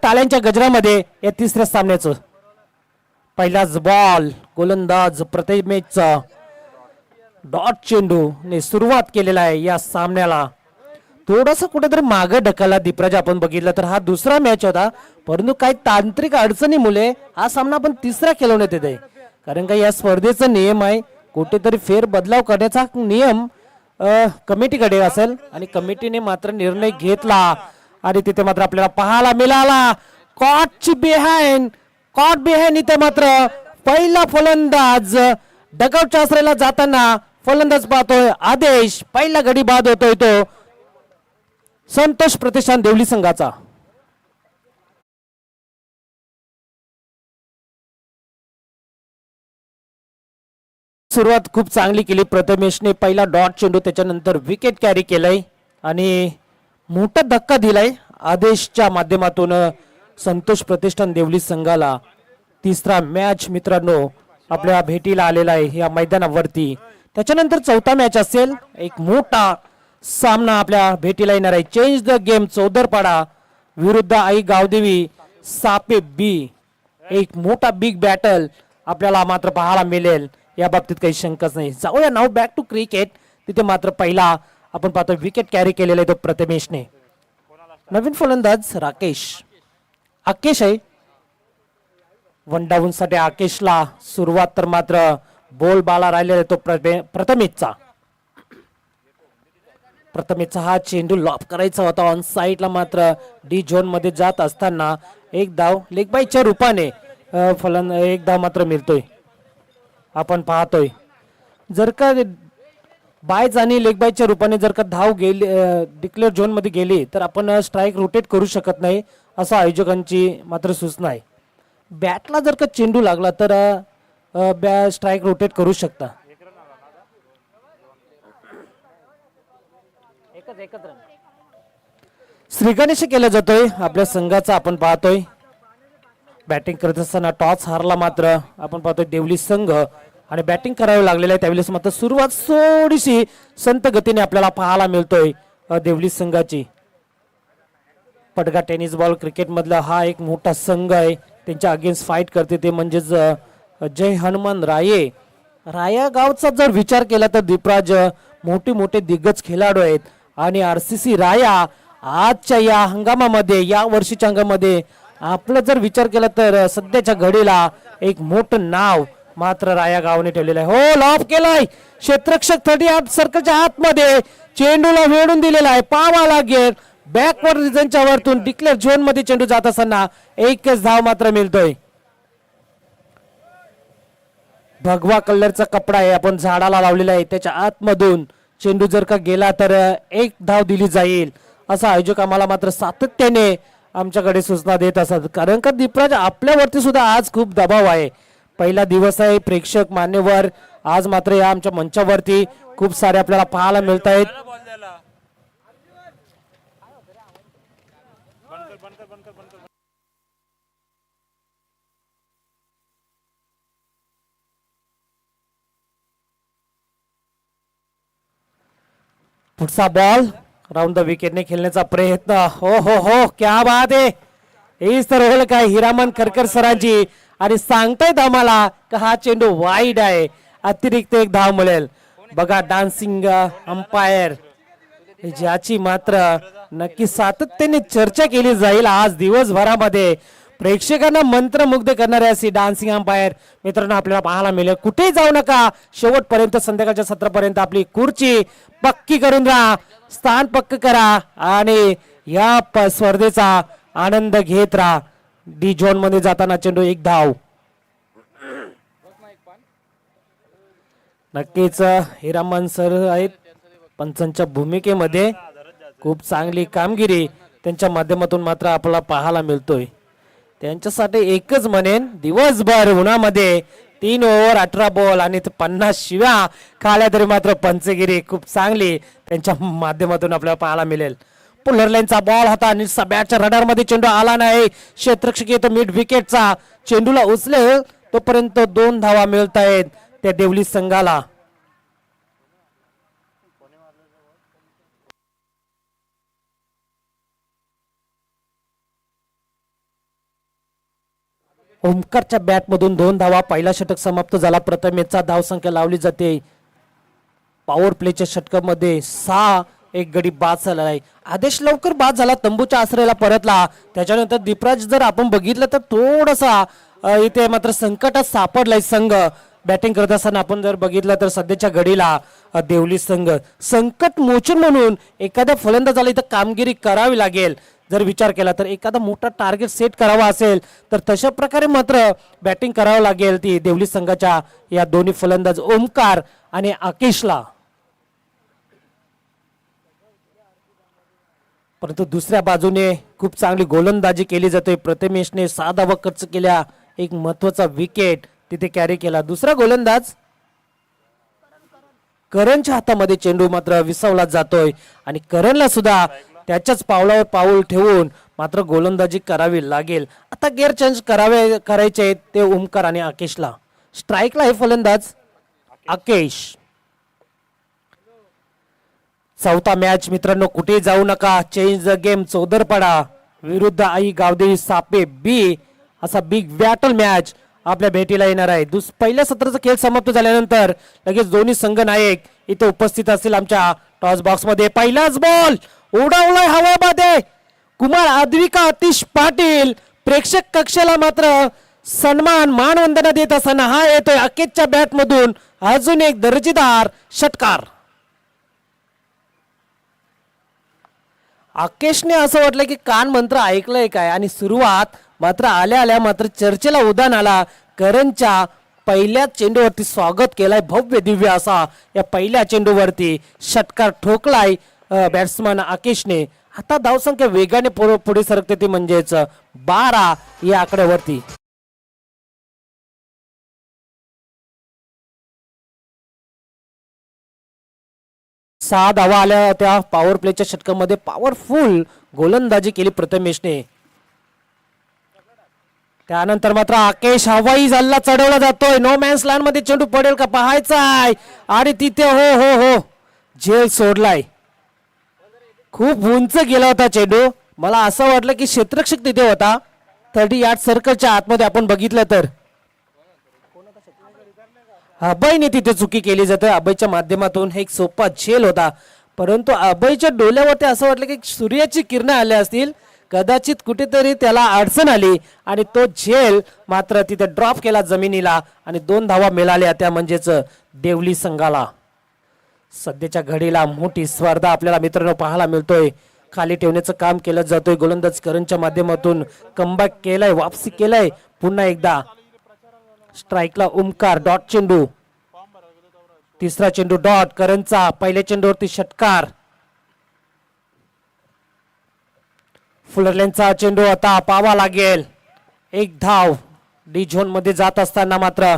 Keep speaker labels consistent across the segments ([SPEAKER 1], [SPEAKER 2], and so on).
[SPEAKER 1] टाळ्यांच्या गजरामध्ये या तिसऱ्या सामन्याचं. पहिलाच बॉल गोलंदाज प्रथमेशचा डॉट चेंडू ने सुरुवात केलेला आहे या सामन्याला. थोडासा कुठेतरी मागे ढकलला दीपराज आपण बघितलं तर हा दुसरा मॅच होता, परंतु काही तांत्रिक अडचणीमुळे हा सामना आपण तिसरा खेळवण्यात येत आहे. कारण का या स्पर्धेचा नियम आहे, कुठेतरी फेर बदलाव करण्याचा नियम कमिटीकडे असेल आणि कमिटीने मात्र निर्णय घेतला आणि तिथे मात्र आपल्याला पाहायला मिळाला कॉटची बिहाइंड. कॉट बिहाइंड इथे मात्र पहिला फलंदाज डगआउटच्या आश्रयाला जाताना फलंदाज पाहतोय आदेश. पहिला गडी बाद होतोय तो संतोष प्रतिष्ठान देवली संघाचा. सुरुवात खूप चांगली केली प्रथमेशने. पहिला डॉट चेंडू त्याच्यानंतर विकेट कॅरी केलाय आणि मोठा धक्का दिलाय आदेशच्या माध्यमातून संतोष प्रतिष्ठान देवली संघाला. तिसरा मॅच मित्रांनो आपल्या भेटीला आलेला आहे या मैदानावरती. त्याच्यानंतर चौथा मॅच असेल. एक मोठा सामना आपल्या भेटीला येणार आहे. चेंज द गेम चौदरपाडा विरुद्ध आई गावदेवी सापे बी. एक मोठा बिग बॅटल आपल्याला मात्र पाहायला मिळेल, या बाबतीत काही शंकाच नाही. जाऊया नाव बॅक टू क्रिकेट. तिथे मात्र पहिला आपण पाहतो विकेट कॅरी केलेला आहे तो प्रथमेशने. नवीन फलंदाज राकेश आकेश आहे. वन डाऊन साठी आकेशला सुरुवात तर मात्र बोल बाला राहिलेला तो प्रथमेशचा. प्रथमेशचा हा चेंडू लॉप करायचा होता ऑन साईडला, मात्र डी झोन मध्ये जात असताना एक धाव लेगबाईच्या रूपाने एक धाव मात्र मिळतोय. आपण पाहतोय जर का बायज आणि लेगबाईच्या रूपाने जर का धाव गेली डिक्लेअर झोन मध्ये गेली तर आपण स्ट्राईक रोटेट करू शकत नाही असं आयोजकांची मात्र सूचना आहे. बॅटला जर का चेंडू लागला तर स्ट्राईक रोटेट करू शकता. श्रीगणेश केला जातोय आपल्या संघाचा. आपण पाहतोय बॅटिंग करत असताना टॉस हारला मात्र आपण पाहतोय देवली संघ आणि बॅटिंग करावी लागलेलं आहे. त्यावेळेस मात्र सुरुवात थोडीशी संत गतीने आपल्याला पाहायला मिळतोय देवली संघाची. पडगा टेनिस बॉल क्रिकेट मधला हा एक मोठा संघ आहे. त्यांच्या अगेन्स्ट फाईट करते ते म्हणजेच जय हनुमान राये. राया गावचा जर विचार केला तर दीपराज मोठे मोठे दिग्गज खेळाडू आहेत आणि आरसीसी राया आजच्या या हंगामामध्ये या वर्षीच्या हंगामामध्ये आपला जर विचार केला तर सध्याच्या घडीला एक मोठं नाव मात्र राया गावाने ठेवलेलं आहे. हो लॉफ केलाय क्षेत्ररक्षक 38 सर्कलच्या आतमध्ये चेंडूला वेढून दिलेला आहे. पावा लागेल बॅकवर्ड रिजनच्या वरतून डिक्लेअर झोन मध्ये चेंडू जात असताना एकच धाव मात्र मिळतोय. भगवा कलरचा कपडा आहे आपण झाडाला लावलेला आहे, त्याच्या आतमधून चेंडू जर का गेला तर एक धाव दिली जाईल असं आयोजक आम्हाला मात्र सातत्याने आमच्याकडे सूचना देत असतात. कारण का दीपराज आपल्यावरती सुद्धा आज खूप दबाव आहे. पहिला दिवस आहे. प्रेक्षक मान्यवर आज मात्र या आमच्या मंचावरती खूप सारे आपल्याला पाहायला मिळत आहेत. पुढचा बॉल राऊंड द विकेटने खेळण्याचा प्रयत्न. हो हो हो क्या बात आहे. हीच तर होईल काय हिरामन करकर सरांची आणि सांगतायत आम्हाला का हा चेंडू वाईड आहे, अतिरिक्त एक धाव मिळेल. बघा डान्सिंग अंपायर ज्याची मात्र नक्की सातत्याने चर्चा केली जाईल आज दिवसभरामध्ये. प्रेक्षकांना मंत्रमुग्ध करणारे असे डान्सिंग अंपायर मित्रांनो आपल्याला पाहायला मिळेल. कुठेही जाऊ नका, शेवटपर्यंत संध्याकाळच्या सत्रापर्यंत आपली खुर्ची पक्की करून राहा, स्थान पक्क करा आणि या स्पर्धेचा आनंद घेत राहा. डी झोन मध्ये जाताना चेंडू एक धाव. नक्कीच हिरामन सर आहेत पंचांच्या भूमिकेमध्ये. खूप चांगली कामगिरी त्यांच्या माध्यमातून मात्र आपल्याला पाहायला मिळतोय. त्यांच्यासाठी एकच म्हणेन, दिवसभर उन्हामध्ये 3 ओव्हर 18 बॉल आणि 50 शिव्या खाल्या तरी मात्र पंचगिरी खूप चांगली त्यांच्या माध्यमातून आपल्याला पाहायला मिळेल. पुलर लाईनचा बॉल होता आणि बॅटच्या रडार मध्ये चेंडू आला नाही. क्षेत्ररक्षक येतो मिड विकेटचा, चेंडूला उचलेल तोपर्यंत 2 धावा मिळत आहेत त्या देवली संघाला. ओमकारच्या बॅट मधून 2 धावा. पहिला षटक समाप्त झाला. प्रथमेशचा धावसंख्या लावली जाते. पॉवर प्लेच्या षटकामध्ये 6 एक गडी बाद झाला आहे. आदेश लवकर बाद झाला, तंबूच्या आश्रयाला परतला. त्याच्यानंतर दीपराज जर आपण बघितलं तर थोडासा इथे मात्र संकटात सापडलाय संघ. बॅटिंग करत असताना आपण जर बघितलं तर सध्याच्या घडीला देवली संघ संकट मोचन म्हणून एखाद्या फलंदाजाला इथं कामगिरी करावी लागेल. जर विचार केला तर एखादा मोठा टार्गेट सेट करावा असेल तर तशा प्रकारे मात्र बॅटिंग करावं लागेल ती देवली संघाच्या या दोन्ही फलंदाज ओमकार आणि आकेशला. परंतु दुसऱ्या बाजूने खूप चांगली गोलंदाजी केली जाते. प्रथमेशने 6 धावा खर्च केल्या. एक महत्वाचा विकेट तिथे कॅरी केला. दुसरा गोलंदाज करणच्या हातामध्ये चेंडू मात्र विसावला जातोय आणि करणला सुद्धा त्याच्याच पावलावर पाऊल ठेवून मात्र गोलंदाजी करावी लागेल. आता गेअर चेंज करायचे ते ओमकार आणि आकेशला. स्ट्राईकला हे फलंदाज आकेश. चौथा मॅच मित्रांनो, कुठे जाऊ नका, चेंज द गेम, चौदरपाडा विरुद्ध आई गावदेवी सापे बी असा बिग बॅटल मॅच आपल्या भेटीला येणार आहे. पहिल्या सत्राचा खेळ समाप्त झाल्यानंतर लगेच दोन्ही संघ नायक इथे उपस्थित असतील आमच्या टॉस बॉक्स मध्ये. पहिलाच बॉल उडवलाय हवेमध्ये कुमार आद्विका आतिश पाटील. प्रेक्षक कक्षाला मात्र सन्मान मानवंदना देत असताना हा येतोय अकेशच्या बॅट मधून अजून एक दर्जेदार षटकार. आकेशने असं वाटलं की कान मंत्र ऐकलंय काय आणि सुरुवात मात्र आल्या मात्र चर्चेला उधाण आला. करणच्या पहिल्या चेंडूवरती स्वागत केलाय भव्य दिव्य असा. या पहिल्या चेंडूवरती षटकार ठोकलाय बॅट्समन आकेशने. आता धावसंख्या वेगाने पुढे सरकते ती म्हणजेच 12 या आकड्यावरती. 6 धावा आल्या त्या पॉवर प्लेच्या षटकामध्ये. पॉवरफुल गोलंदाजी केली प्रथमेशने. त्यानंतर मात्र आकेश हवाई हल्ला चढवला जातोय. नो मॅन्स लँड मध्ये चेंडू पडेल का पाहायचा आहे आणि तिथे हो झेल सोडलाय. खूप उंच गेला होता चेंडू. मला असं वाटलं की क्षेत्ररक्षक तिथे होता. 30 यार्ड सर्कलच्या आतमध्ये आपण बघितलं तर अभयने तिथे चुकी केली जाते. अभयच्या माध्यमातून एक सोपा झेल होता परंतु अभयच्या डोल्यावरती असं वाटलं की सूर्याची किरणं आल्या असतील. कदाचित कुठेतरी त्याला अडचण आली आणि तो झेल मात्र तिथे ड्रॉप केला जमिनीला आणि 2 धावा मिळाल्या त्या म्हणजेच देवली संघाला. सध्याच्या घडीला मोठी स्पर्धा आपल्याला मित्रांनो पाहायला मिळतोय. खाली ठेवण्याचं काम केलं जातोय. गोलंदाज करणच्या माध्यमातून कमबॅक केलाय, वापसी केलाय. पुन्हा एकदा स्ट्राईकला ओमकार. डॉट चेंडू. तिसरा चेंडू डॉट करणचा. पहिल्या चेंडूवरती षटकार. फुलरलेनचा चेंडू आता पावा लागेल. एक धाव. डी झोन मध्ये जात असताना मात्र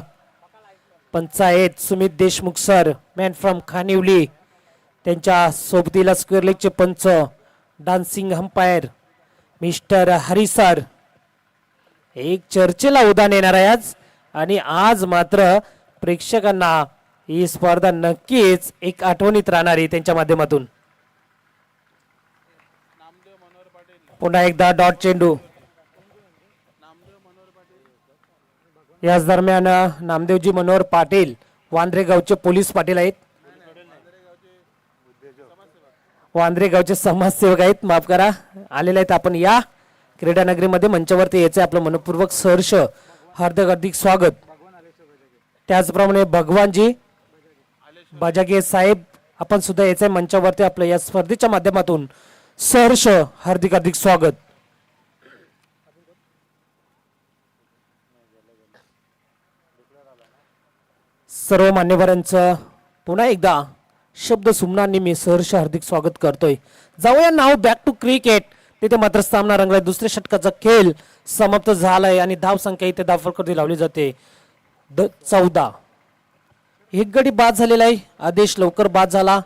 [SPEAKER 1] panchayat Sumit Deshmukh sir man from Khanivali त्यांच्या सोबतीला स्क्वेअर लेगचे पंच dancing umpire mister Hari sir. एक चर्चेला उधाण येणार आहे आज आणि आज मात्र प्रेक्षकांना ही स्पर्धा नक्कीच एक आठवणीत राहणार आहे त्यांच्या माध्यमातून. पुन्हा एकदा डॉट चेंडू. याच दरम्यान नामदेवजी मनोहर पाटील वांद्रे गावचे पोलीस पाटील आहेत. वांद्रे गावचे समाजसेवक आहेत, माफ करा, आलेले आहेत. आपण या क्रीडा नगरीमध्ये मंचावरती यायचे आपलं मनपूर्वक सहर्ष हार्दिक स्वागत. त्याचप्रमाणे भगवानजी बजागे साहेब आपण सुद्धा यायचंय मंचावरती आपलं या स्पर्धेच्या माध्यमातून सहर्ष हार्दिक स्वागत. सर्व मान्यवरांचं पुन्हा एकदा शब्द सुमनांनी मी सहर्ष हार्दिक स्वागत करतोय. जाऊया नाव बॅक टू क्रिकेट. तिथे मात्र सामना रंगलाय. दुसऱ्या षटकाचा खेळ समाप्त झालाय आणि धाव संख्या इथे धावफलकावरती लावली जाते 14. एक गडी बाद झालेला आहे. आदेश लवकर बाद झाला.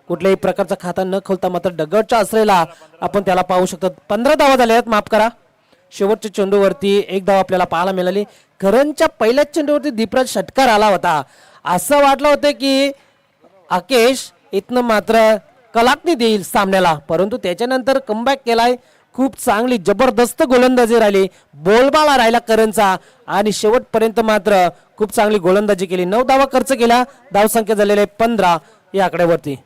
[SPEAKER 1] कुठल्याही प्रकारचा खाता न खोलता मात्र डगडच्या आश्रयाला आपण त्याला पाहू शकतो. 15 धावा झाल्या आहेत, माफ करा. शेवटच्या चेंडूवरती एक धाव आपल्याला पाहायला मिळाली. करणच्या पहिल्याच चेंडूवरती दीपराज षटकार आला होता. असं वाटलं होतं की आकेश इथनं मात्र कलाटणी देईल सामन्याला परंतु त्याच्यानंतर कमबॅक केलाय. खूप चांगली जबरदस्त गोलंदाजी राहिली, बोलबाला राहिला करणचा आणि शेवटपर्यंत मात्र खूप चांगली गोलंदाजी केली. 9 धावा खर्च केला, धावसंख्या झालेली आहे 15 या आकड्यावरती.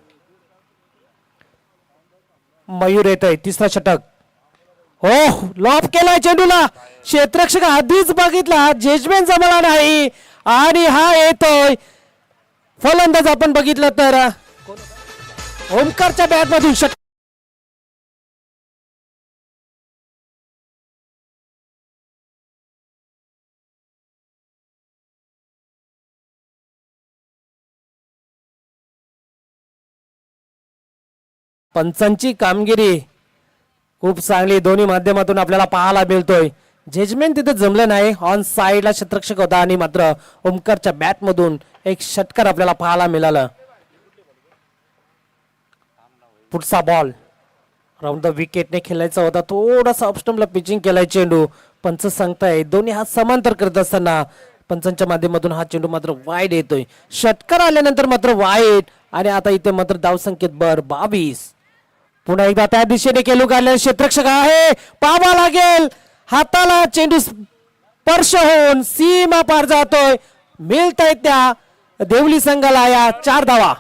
[SPEAKER 1] मयूर येतोय तिसरा षटक. हो, लॉप केलाय चेंडूला, क्षेत्ररक्षक आधीच बघितला, जजमेंट जमला नाही आणि हा येतोय फलंदाज. आपण बघितलं तर ओमकारच्या बॅट मधून षटक. पंचांची कामगिरी खूप चांगली दोन्ही माध्यमातून आपल्याला पाहायला मिळतोय. जजमेंट तिथे जमलं नाही, ऑन साइडला क्षेत्ररक्षक होता आणि मात्र ओमकारच्या बॅट मधून एक षटकार आपल्याला पाहायला मिळालं. पुढचा बॉल राऊंड द विकेटने खेळायचा होता, थोडासा ऑफस्टंपला पिचिंग केलाय चेंडू. पंच सांगताय दोन्ही हात समांतर करत असताना पंचांच्या माध्यमातून हा चेंडू मात्र वाईड येतोय. षटकार आल्यानंतर मात्र वाईड आणि आता इथे मात्र धावसंख्येत भर 22. पुन्हा एकदा त्या दिशेने केलू काढलेला क्षेत्ररक्षक आहे, पावा लागेल हाताला, चेंडू स्पर्श होऊन सीमा पार जातोय. मिळतायत त्या देवली संघाला या 4 धावा.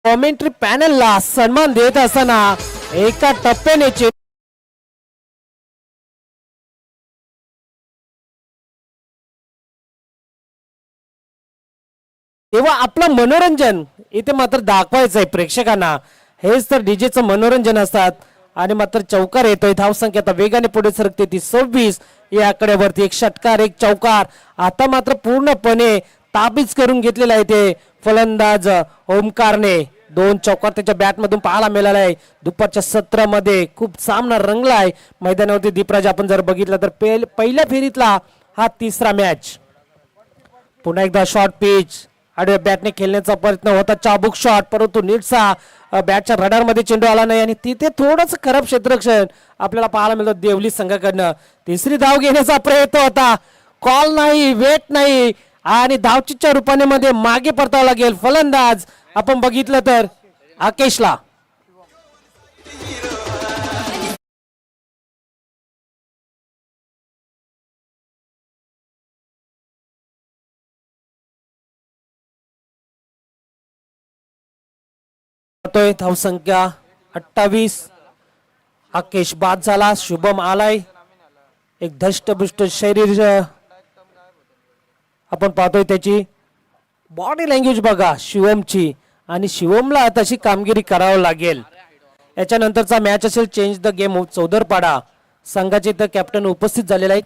[SPEAKER 1] कॉमेंट्री पॅनलला सन्मान देत असताना एका टप्प्याने तेव्हा आपलं मनोरंजन इथे मात्र दाखवायचंय प्रेक्षकांना. हेच तर डीजेचं मनोरंजन असतात. आणि मात्र चौकार येतोय, धावसंख्या आता वेगाने पुढे सरकते ती 26 या आकड्यावरती. एक षटकार एक चौकार आता मात्र पूर्णपणे ताबीज करून घेतलेला आहे ते फलंदाज ओमकारने. 2 चौकार त्याच्या बॅट मधून पाहायला मिळाला आहे. दुपारच्या सत्रामध्ये खूप सामना रंगलाय मैदानावरती. दीपराज आपण जर बघितलं तर पहिल्या फेरीतला हा तिसरा मॅच. पुन्हा एकदा शॉर्ट पिच, आडव्या बॅटने खेळण्याचा प्रयत्न होता, चाबूक शॉट, परंतु नीटचा बॅटच्या रडार मध्ये चेंडू आला नाही आणि तिथे थोडंच खराब क्षेत्ररक्षण आपल्याला पाहायला मिळतं देवली संघाकडनं. तिसरी धाव घेण्याचा प्रयत्न होता, कॉल नाही, वेट नाही आणि धावचीच्या रूपाने मध्ये मागे परतावं लागेल फलंदाज. आपण बघितलं तर आकेशला. धावसंख्या 28. आकेश बाद झाला, शुभम आलाय. एक धष्टपुष्ट शरीर आपण पाहतोय, त्याची बॉडी लँग्वेज बघा शिवमची, आणि शिवमला तशी कामगिरी करावं लागेल. याच्यानंतरचा मॅच असेल चेंज द गेम चौदरपाडा संघाचे तर कॅप्टन उपस्थित झालेले आहेत.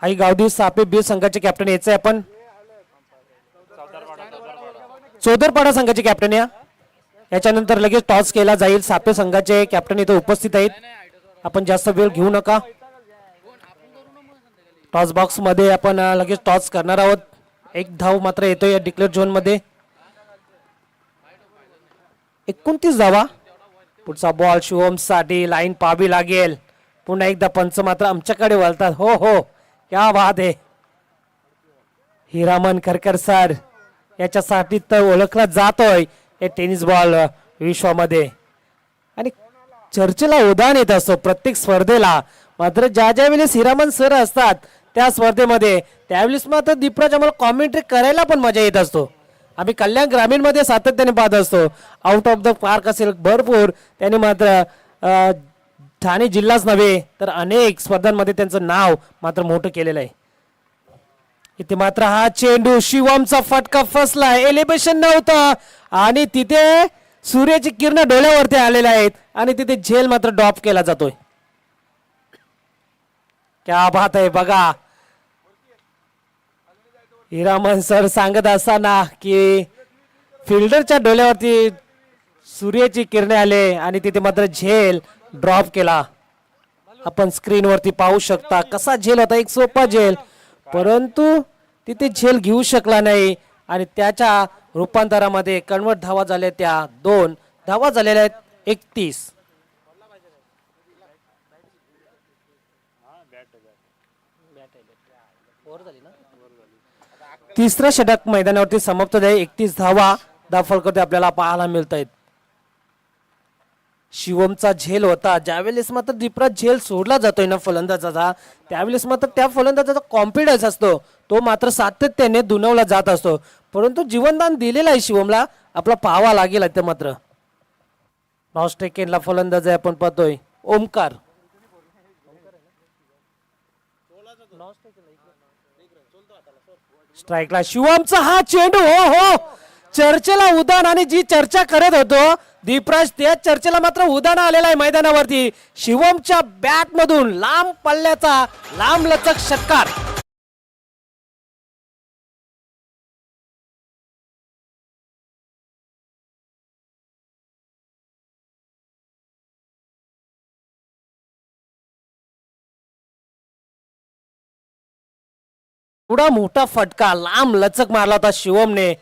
[SPEAKER 1] आई गावदी सापे बी संघाचे कॅप्टन यायचे आपण. चौदरपाडा संघाचे कॅप्टन याच्यानंतर लगेच टॉस केला जाईल. सापे संघाचे कॅप्टन इथे उपस्थित आहेत. आपण जास्त वेळ घेऊ नका. टॉस बॉक्स मध्ये आपण लगेच टॉस करणार आहोत. एक धाव मात्र येतोय या डिक्लेअर झोन मध्ये. 29 धावा. पुढचा बॉल शिवम साठी लाईन पाहावी लागेल. पुन्हा एकदा पंच मात्र आमच्याकडे वळतात. हो हो, क्या बात आहे. हिरामन खरकर सर याच्यासाठी तर ओळखला जातोय या टेनिस बॉल विश्वामध्ये, आणि चर्चेला उदाहरण येत असतो प्रत्येक स्पर्धेला. मात्र ज्या ज्या वेळेस हिरामन सर असतात त्या स्पर्धेमध्ये त्यावेळेस मात्र दीपराज आम्हाला कॉमेंट्री करायला पण मजा येत असतो. आम्ही कल्याण ग्रामीण मध्ये सातत्याने पाहत असतो. आउट ऑफ द पार्क असेल भरपूर, त्याने मात्र ठाणे जिल्हाच नव्हे तर अनेक स्पर्धांमध्ये त्यांचं नाव मात्र मोठं केलेलं आहे. इथे मात्र हा चेंडू शिवमचा फटका फसला, एलिव्हेशन नव्हतं आणि तिथे सूर्याची किरण डोळ्यावरती आलेले आहेत आणि तिथे झेल मात्र ड्रॉप केला जातोय. क्या बात आहे बघा. हिरामन सर सांगत असताना की फिल्डरच्या डोळ्यावरती सूर्याची किरणे आले आणि तिथे मात्र झेल ड्रॉप केला. आपण स्क्रीनवरती पाहू शकता कसा झेल होता, एक सोपा झेल, परंतु तिथे झेल घेऊ शकला नाही आणि त्याच्या रूपांतरामध्ये कन्वर्ट धावा झाल्या त्या 2 धावा झालेल्या आहेत 31. तिसरा षटक मैदानावरती समाप्त आहे. 31 धावा फलकावरती आपल्याला पाहायला मिळत आहेत. शिवमचा झेल होता, ज्यावेळेस मात्र दीपराज झेल सोडला जातोय ना फलंदाजाचा, त्यावेळेस मात्र त्या फलंदाजाचा कॉन्फिडन्स असतो तो मात्र सातत्याने दुणवला जात असतो. परंतु जीवनदान दिलेलं आहे शिवमला, आपला पाहावा लागेल ते मात्र. नॉस्ट टेकेनला फलंदाज आहे आपण पाहतोय ओमकार. स्ट्राईकला शिवमचा हा चेंडू, हो हो चर्चेला उदान, आणि जी चर्चा करत होतो दीपराज त्या चर्चेला मात्र उदान आलेला आहे मैदानावरती. शिवमच्या बॅट मधून लांब पल्ल्याचा लांब लचक षटकार. एवढा मोठा फटका लांब लचक मारला होता शिवमने.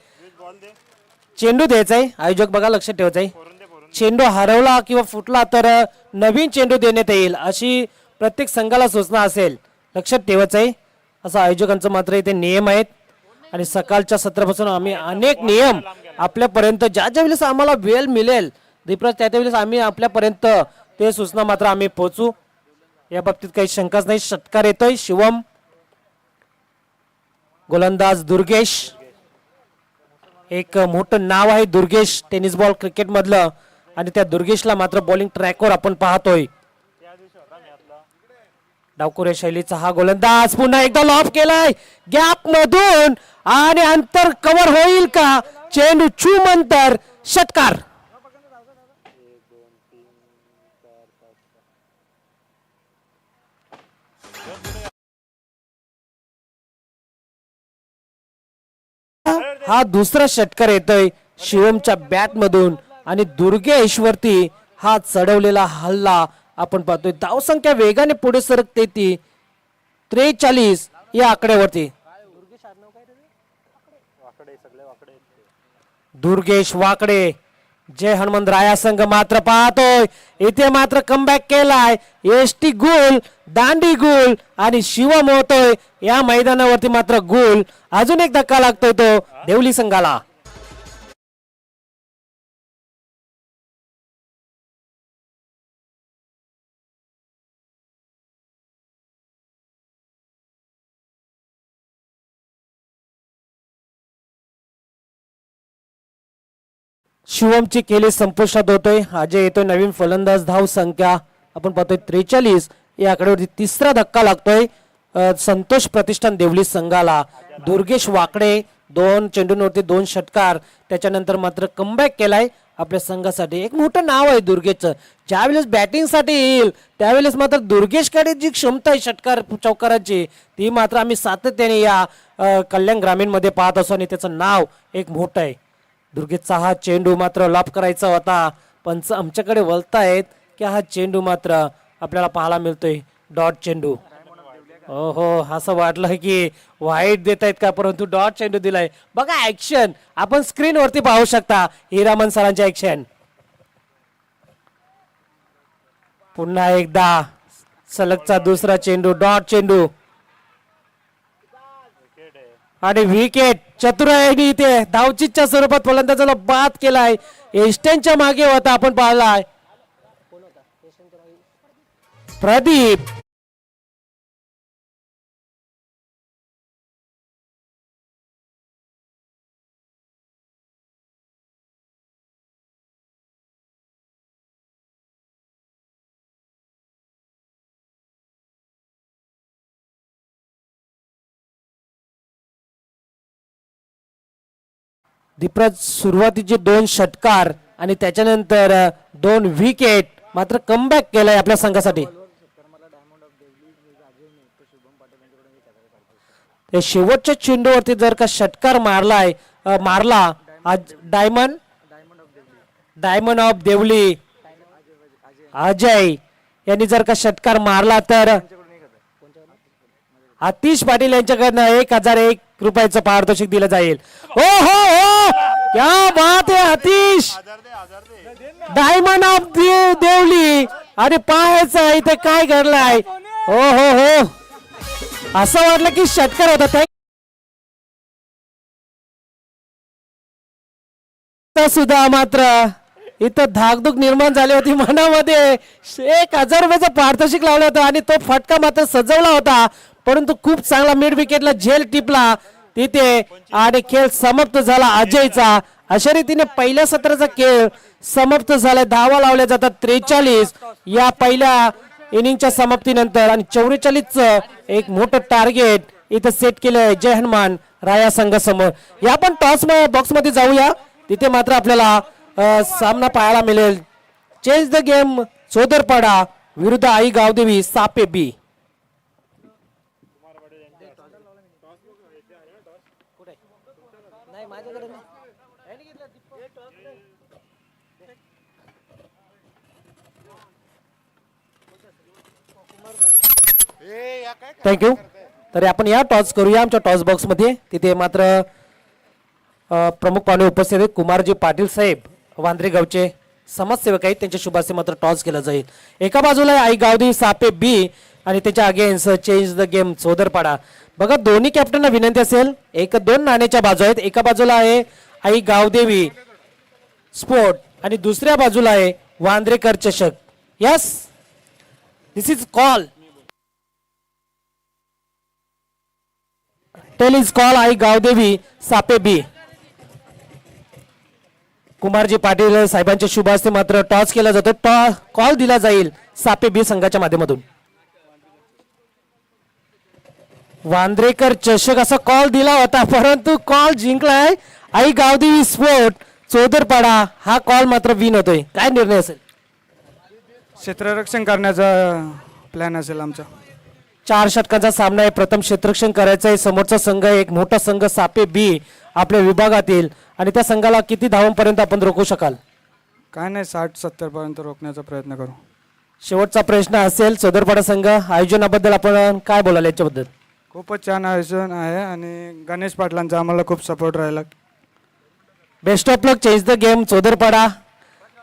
[SPEAKER 1] चेंडू द्यायचाय आयोजक बघा, लक्षात ठेवायचंय. चेंडू हरवला किंवा फुटला तर नवीन चेंडू देण्यात येईल अशी प्रत्येक संघाला सूचना असेल, लक्षात ठेवायचंय. असं आयोजकांचं मात्र इथे नियम आहेत. आणि सकाळच्या सत्रापासून आम्ही अनेक नियम आपल्यापर्यंत ज्या ज्या वेळेस आम्हाला वेळ मिळेल दीपराज त्या त्यावेळेस आम्ही आपल्यापर्यंत ते सूचना मात्र आम्ही पोहोचू, या बाबतीत काही शंकाच नाही. षटकार येतोय शिवम. गोलंदाज दुर्गेश, एक मोठं नाव आहे दुर्गेश टेनिस बॉल क्रिकेट मधलं, आणि त्या दुर्गेशला मात्र बॉलिंग ट्रॅकवर आपण पाहतोय. डावखुऱ्या शैलीचा हा गोलंदाज पुन्हा एकदा लॉब केलाय गॅप मधून, आणि अंतर कव्हर होईल का? चेंडू चूम अंतर, षटकार. हा दुसरा षटकार येतोय शिवमच्या बॅट मधून, आणि दुर्गेशवरती हा चढवलेला हल्ला आपण पाहतोय. धावसंख्या वेगाने पुढे सरकते ती 43 या आकड्यावरती. दुर्गेश वाकडे, जय हनुमंतराया संघ मात्र पाहतोय इथे मात्र कमबॅक केलाय. एसटी गुल, दांडी गुल, आणि शिवम होतोय या मैदानावरती मात्र गुल. अजून एक धक्का लागतोय तो देवली संघाला. शिवमची केली संपुष्टात होतोय. अजय येतोय नवीन फलंदाज. धाव संख्या आपण पाहतोय 43 या आकड्यावरती तिसरा धक्का लागतोय संतोष प्रतिष्ठान देवली संघाला. दुर्गेश वाकडे 2 चेंडूंवरती 2 षटकार, त्याच्यानंतर मात्र कमबॅक केलाय आपल्या संघासाठी. एक मोठं नाव आहे दुर्गेशचं. ज्यावेळेस बॅटिंग साठी येईल त्यावेळेस मात्र दुर्गेशकडे जी क्षमता आहे षटकार चौकाराची ती मात्र आम्ही सातत्याने या कल्याण ग्रामीण मध्ये पाहत असतो, आणि त्याचं नाव एक मोठं आहे. दुर्गेशचा हा चेंडू मात्र लॉप करायचा होता, पण आमच्याकडे वळतायत की हा चेंडू मात्र आपल्याला पाहायला मिळतोय डॉट चेंडू. हो असं वाटलं की वाईट देत आहेत का, परंतु डॉट चेंडू दिलाय. बघा ऍक्शन आपण स्क्रीन वरती पाहू शकता, हिरामन सरांची ऍक्शन. पुन्हा एकदा सलगचा दुसरा चेंडू, डॉट चेंडू, आणि विकेट. चतुराईने इथे धावचीच्या स्वरूपात फलंदाजाला बाद केलाय. एस्टनच्या मागे होता आपण पाहिलाय प्रदीप. दीपराज सुरुवातीचे 2 षटकार आणि त्याच्यानंतर 2 विकेट मात्र कमबॅक केलाय आपल्या संघासाठी. ते शेवटच्या चेंडूवरती जर का षटकार मारला आज डायमंड ऑफ देवली अजय यांनी जर का षटकार मारला तर आतिश पाटील यांच्याकडनं 1001 रुपयाचं पारितोषिक दिलं जाईल. हो हो हो क्या बात आहे आतिश, डायमंड ऑफ देवली. आणि पाहायचं इथे काय घडलंय. हो हो हो असं वाटलं की षटकार होता. आता सुद्धा मात्र इथं धाकधूक निर्माण झाली होती मनामध्ये. 1000 रुपयाचा पारितोषिक लावलं होतं आणि तो फटका मात्र सजवला होता, परंतु खूप चांगला मिड विकेटला झेल टिपला तिथे आणि खेळ समाप्त झाला अजयचा. अशा रीतीने पहिल्या सत्राचा खेळ समाप्त झालाय. धावा लावल्या जातात 43 या पहिल्या इनिंगच्या समाप्तीनंतर आणि 44चं एक मोठं टार्गेट इथं सेट केलंय जय हनुमान राया संघासमोर. या पण टॉस बॉक्स मध्ये जाऊया, तिथे मात्र आपल्याला सामना पाहायला मिळेल. चेंज द गेम चोदरपाडा विरुद्ध आई गावदेवी सापे बी. थँक्यू. तरी आपण या टॉस करूया आमच्या टॉस बॉक्स मध्ये. तिथे मात्र प्रमुख पाहुणे उपस्थित आहेत. कुमारजी पाटील साहेब वांद्रे गावचे समाजसेवक आहेत, त्यांच्या शुभास्ते मात्र टॉस केला जाईल. एका बाजूला आहे आई गावदेवी सापे बी आणि त्याच्या अगेन्स्ट चेंज द गेम चोदरपाडा. बघा दोन्ही कॅप्टनना विनंती असेल, 1-2 नाण्याच्या बाजू आहेत. एका बाजूला आहे आई गावदेवी स्पोर्ट आणि दुसऱ्या बाजूला आहे वांद्रेकर चषक. Yes, this is call. Tell is call Aai Gavdevi सापे बी. कुमारजी पाटील साहेबांच्या शुभ हस्ते मात्र टॉस केला जातो. कॉल दिला जाईल सापे बी संघाच्या माध्यमातून. वांद्रेकर चषक असा कॉल दिला होता, परंतु कॉल जिंकलाय आई गावदेवी स्पोर्ट चोदरपाडा. हा कॉल मात्र विन होतोय. काय निर्णय असेल?
[SPEAKER 2] क्षेत्ररक्षण करण्याचा प्लॅन असेल आमचा.
[SPEAKER 1] 4 षटकांचा सामना आहे. प्रथम क्षेत्ररक्षण करायचं आहे. समोरचा संघ आहे एक मोठा संघ सापे बी आपल्या विभागातील, आणि त्या संघाला किती धावांपर्यंत आपण रोखू शकाल?
[SPEAKER 2] काय नाही, 60-70 पर्यंत रोखण्याचा प्रयत्न करू.
[SPEAKER 1] शेवटचा प्रश्न असेल चोदरपाडा संघ आयोजनाबद्दल आपण काय बोलाल याच्याबद्दल?
[SPEAKER 2] खूपच छान आयोजन आहे आणि गणेश पाटलांचा आम्हाला खूप सपोर्ट राहिला.
[SPEAKER 1] Best of luck. Change the game Chodarpada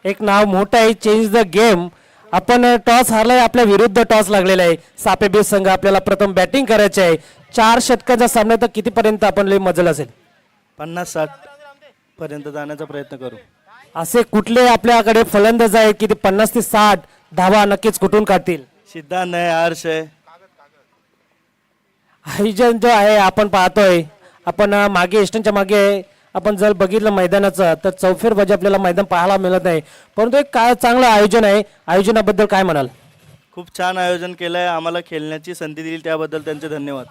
[SPEAKER 1] एक नाव मोठं आहे. Change the game. आपण टॉस हारलाय, आपल्या विरुद्ध टॉस लागलेला आहे. सापे बी संघ आपल्याला प्रथम बॅटिंग करायचे आहे. 4 षटकांचा सामना तर कितीपर्यंत आपण लय मजल असेल?
[SPEAKER 3] 50-60 पर्यंत जाण्याचा प्रयत्न करू.
[SPEAKER 1] असे कुठले आपल्याकडे फलंदाज आहेत की ते 50 ते 60 धावा नक्कीच कुठून काढतील?
[SPEAKER 3] सिद्धांत आहे, हर्ष आहे.
[SPEAKER 1] आयोजन जो आहे आपण पाहतोय, आपण मागे इस्टनच्या मागे आपण जर बघितलं मैदानाचं तर चौफेर बाजू आपल्याला मैदान पाहायला मिळत नाही, परंतु एक काय चांगलं आयोजन आहे. आयोजनाबद्दल काय म्हणाल?
[SPEAKER 3] खूप छान आयोजन केलं आहे. आम्हाला खेळण्याची संधी दिली त्याबद्दल त्यांचे धन्यवाद.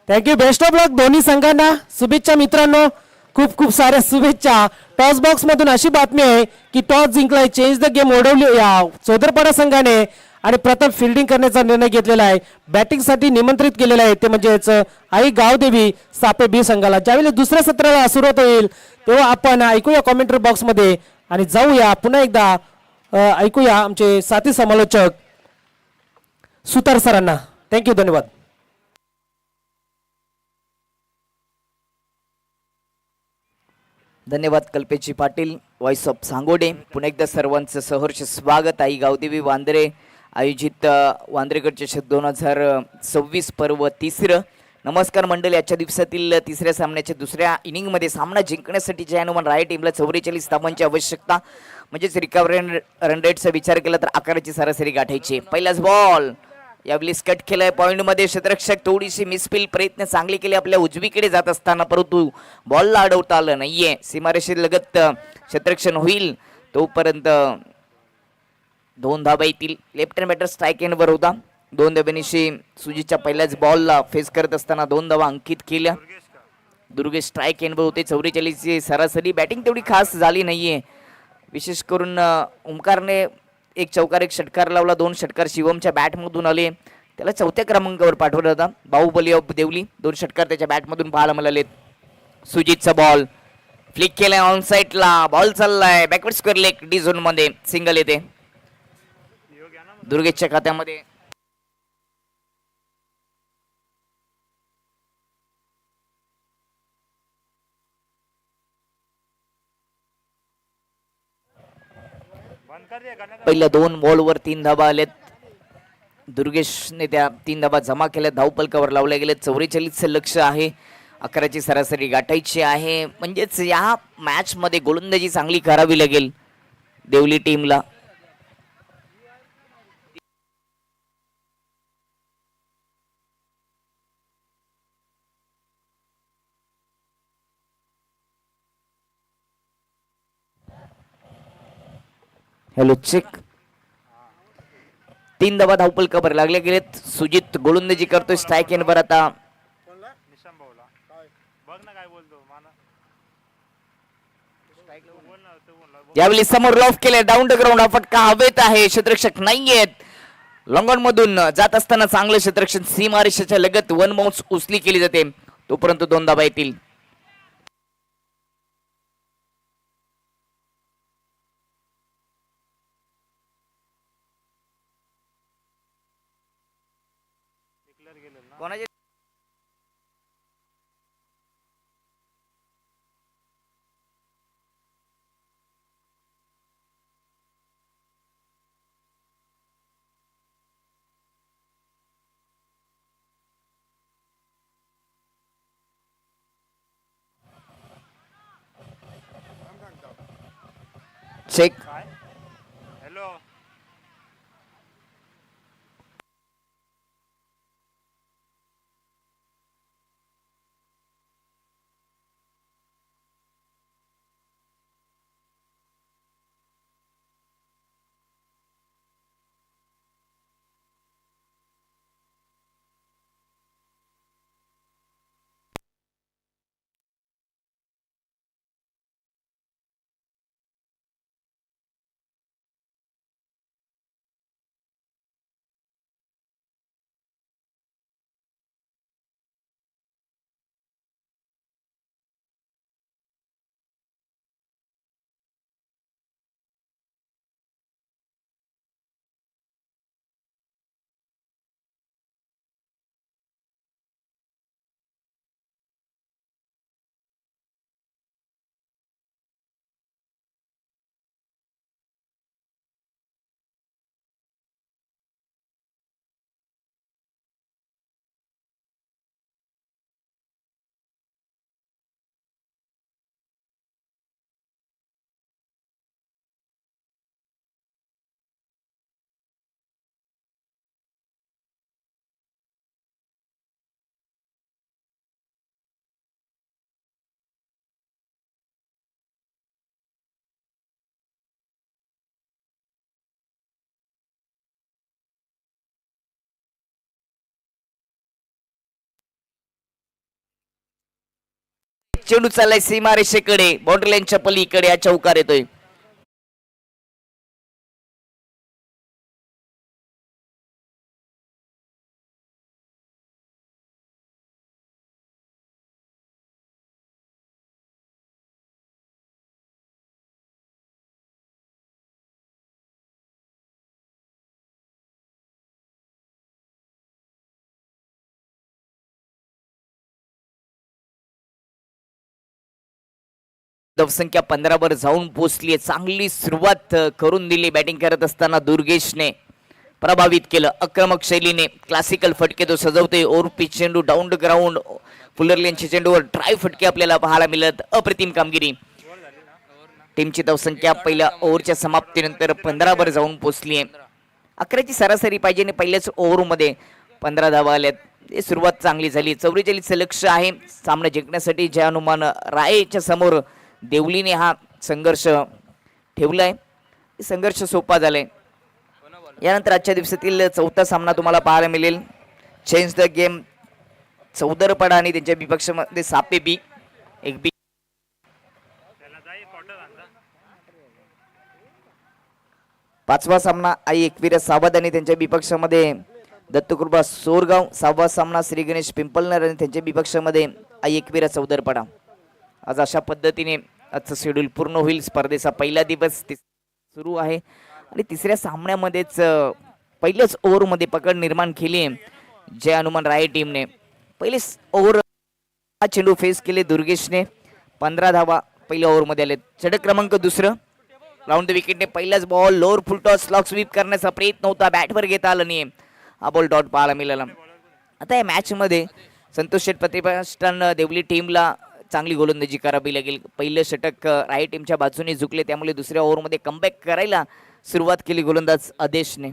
[SPEAKER 1] थँक्यू. बेस्ट ऑफ लक दोन्ही संघांना. शुभेच्छा मित्रांनो, खूप खूप साऱ्या शुभेच्छा. टॉस बॉक्स मधून अशी बातमी आहे की टॉस जिंकलाय चेंज द गेम ओढवली या चोदरपाडा संघाने आणि प्रथम फिल्डिंग करण्याचा निर्णय घेतलेला आहे. बॅटिंगसाठी निमंत्रित केलेलं आहे ते म्हणजेच आई गावदेवी सापे बी संघाला. ज्यावेळी दुसऱ्या सत्राला सुरुवात होईल तेव्हा आपण ऐकूया कॉमेंट्री बॉक्स मध्ये आणि जाऊया पुन्हा एकदा ऐकूया आमचे साथी समालोचक सुतार सरांना. थँक्यू, धन्यवाद.
[SPEAKER 4] धन्यवाद कल्पेशजी पाटील, व्हॉइस ऑफ सांगोडे. पुन्हा एकदा सर्वांचं सहर्ष स्वागत. आई गावदेवी वांद्रे आयोजित वांद्रेकर चषक 2026 पर्व 3. नमस्कार मंडळी. आजच्या दिवसातील तिसऱ्या सामन्याच्या दुसऱ्या इनिंगमध्ये सामना जिंकण्यासाठी जय हनुमान राय टीमला 44 धावांची आवश्यकता, म्हणजेच रिकव्हरी रन रेटचा विचार केला तर 11ची सरासरी गाठायची. पहिलाच बॉल यावेळी कट केलाय पॉइंटमध्ये. क्षेत्ररक्षक थोडीशी मिसफील्ड प्रयत्न चांगले केले आपल्या उजवीकडे जात असताना, परंतु बॉलला अडवता आलं नाहीये. सीमारेषे लगत क्षेत्ररक्षण होईल तोपर्यंत 2 धावा येतील. लेफ्ट हँड बॅटर स्ट्राईक एंडवर होता. 2 धाब्यानिशी सुजितच्या पहिल्याच बॉलला फेस करत असताना 2 धावा अंकित केल्या. दुर्गेश स्ट्राईक एंडवर होते. 44ची सरासरी. बॅटिंग तेवढी खास झाली नाहीये, विशेष करून ओमकारने एक चौकार एक षटकार लावला. 2 षटकार शिवमच्या बॅटमधून आले. त्याला 4थ्या क्रमांकावर पाठवला होता. बाहुबली ऑफ देवली 2 षटकार त्याच्या बॅटमधून पाहायला मिळाले. सुजितचा बॉल फ्लिक केलाय ऑन साईडला. बॉल चाललाय backward square leg D zone मध्ये. सिंगल येते दुर्गेशच्या खात्यामध्ये. पहिल्या 2 बॉलवर 3 धाबा आलेत. दुर्गेशने त्या 3 धाबा जमा केल्या. धावपलकावर लावल्या गेले. 44चं लक्ष आहे 11ची सरासरी गाठायची आहे, म्हणजेच या मॅच मध्ये गोलंदाजी चांगली करावी लागेल देवली टीमला. Hello check. 3 धावा धावपलकावर लागले गेलेत. सुजित गोलंदाजी करतोय स्ट्राईक एंडवर आता. यावेळी समोर लॉफ केले, डाऊन द ग्राउंड हा फटका हवेत आहे, क्षेत्ररक्षक नाहीयेत. लॉंगॉन मधून जात असताना चांगलं क्षेत्ररक्षण सीमारेषेच्या लगत वन बाउन्स उचली केली जाते, तोपर्यंत 2 धावा येतील. कोणाचे चेक. चेंडू चाललाय सीमारेषेकडे, बाउंड्री लाईनच्या पलीकडे या चौकार येतोय. धावसंख्या 15 वर जाऊन पोहोचली. चांगली सुरुवात करून दिली बॅटिंग करत असताना दुर्गेशने प्रभावित केलं आक्रमक शैलीने. क्लासिकल फटके तो सजवतोय. ओव्हर पिच चेंडू, डाऊन द ग्राउंड, फुलर लेनच्या चेंडूवर ड्राईव्ह फटके आपल्याला पाहायला मिळत. अप्रतिम कामगिरी. टीमची धावसंख्या पहिल्या ओव्हरच्या समाप्तीनंतर 15 वर जाऊन पोहोचली आहे. 11ची सरासरी पाहिजे आणि पहिल्याच ओव्हरमध्ये 15 धावा आल्यात. सुरुवात चांगली झाली. 44 लक्ष आहे सामना जिंकण्यासाठी. जय हनुमान रायच्या समोर देवलीने हा संघर्ष ठेवलाय. संघर्ष सोपा झालाय. यानंतर आजच्या दिवसातील चौथा सामना तुम्हाला पाहायला मिळेल. चेंज द गेम चौदरपडा आणि त्यांच्या विपक्षामध्ये सापे बी एक बी. पाचवा सामना आई एकवीर सावध आणि त्यांच्या विपक्षामध्ये दत्तकृपा सोरगाव. सहावा सामना श्री गणेश पिंपलनर आणि त्यांच्या विपक्षामध्ये आई एकवीर चौदरपडा. आज अशा पद्धतीने आजचं शेड्यूल पूर्ण होईल. स्पर्धेचा पहिला दिवस सुरू आहे आणि तिसऱ्या सामन्यामध्येच पहिल्याच ओव्हरमध्ये पकड निर्माण केली जय हनुमान राय टीमने. पहिलेच ओव्हर हा चेंडू फेस केले दुर्गेशने. 15 धावा पहिल्या ओव्हरमध्ये आले. षटक क्रमांक दुसरं. राऊंड द विकेटने पहिलाच ball lower full toss slog sweep करण्याचा प्रयत्न होता. बॅटवर घेता आला नाही. हा बॉल डॉट पाहायला मिळाला. आता या मॅच मध्ये संतोष शेठ प्रतिष्ठान देवली टीमला चांगली गोलंदाजी करावी लागेल. पहिलं षटक राईट टीमच्या बाजूने झुकले, त्यामुळे दुसऱ्या ओव्हरमध्ये कमबॅक करायला सुरुवात केली गोलंदाज आदेशने.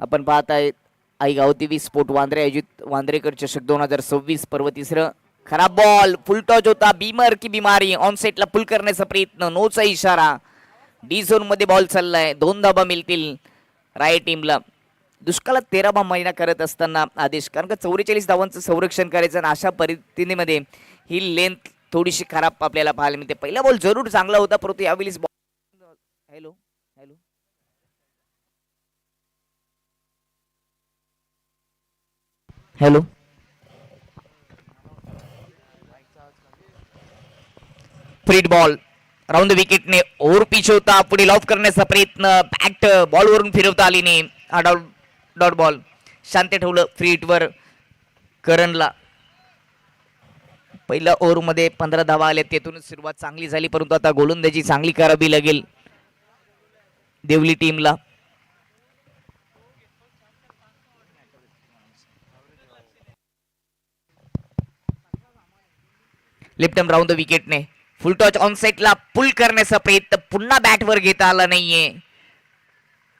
[SPEAKER 4] आपण पाहत आहेत आई गावतीवी स्पोर्ट वांद्रे आयोजित वांद्रेकर चषक 2026 पर्व तिसरं. खराब बॉल, फुल टॉच होता. बीमर की बिमारी, ऑन सेटला पुल करण्याचा प्रयत्न, नोचा इशारा. डी झोन मध्ये बॉल चाललाय, 2 धाबा मिळतील राईट टीमला. दुष्काळात 13वा महिना करत असताना आदेश, कारण का 44 धावांचं संरक्षण करायचं आणि अशा परिस्थितीमध्ये ही लेंथ थोडीशी खराब आपल्याला पाहायला मिळते. पहिला बॉल जरूर चांगला होता, परंतु यावेळी हॅलो हॅलो हॅलो फ्रीड बॉल राऊंड विकेटने ओव्हर पिच होता. पुढे लॉफ करण्याचा प्रयत्न, बॅट बॉलवरून फिरवता आली नाही. हा डॉट बॉल शांत ठेवलं फ्रीटवर करणला. पहिल्या ओव्हरमध्ये 15 धावा आल्या, तेथूनच सुरुवात चांगली झाली, परंतु आता गोलंदाजी चांगली करावी लागेल देवली टीमला. लेफ्ट आर्म राऊंड विकेटने फुल टॉच ऑन सेटला पुल करण्याचा प्रयत्न, पुन्हा बॅटवर घेता आला नाहीये.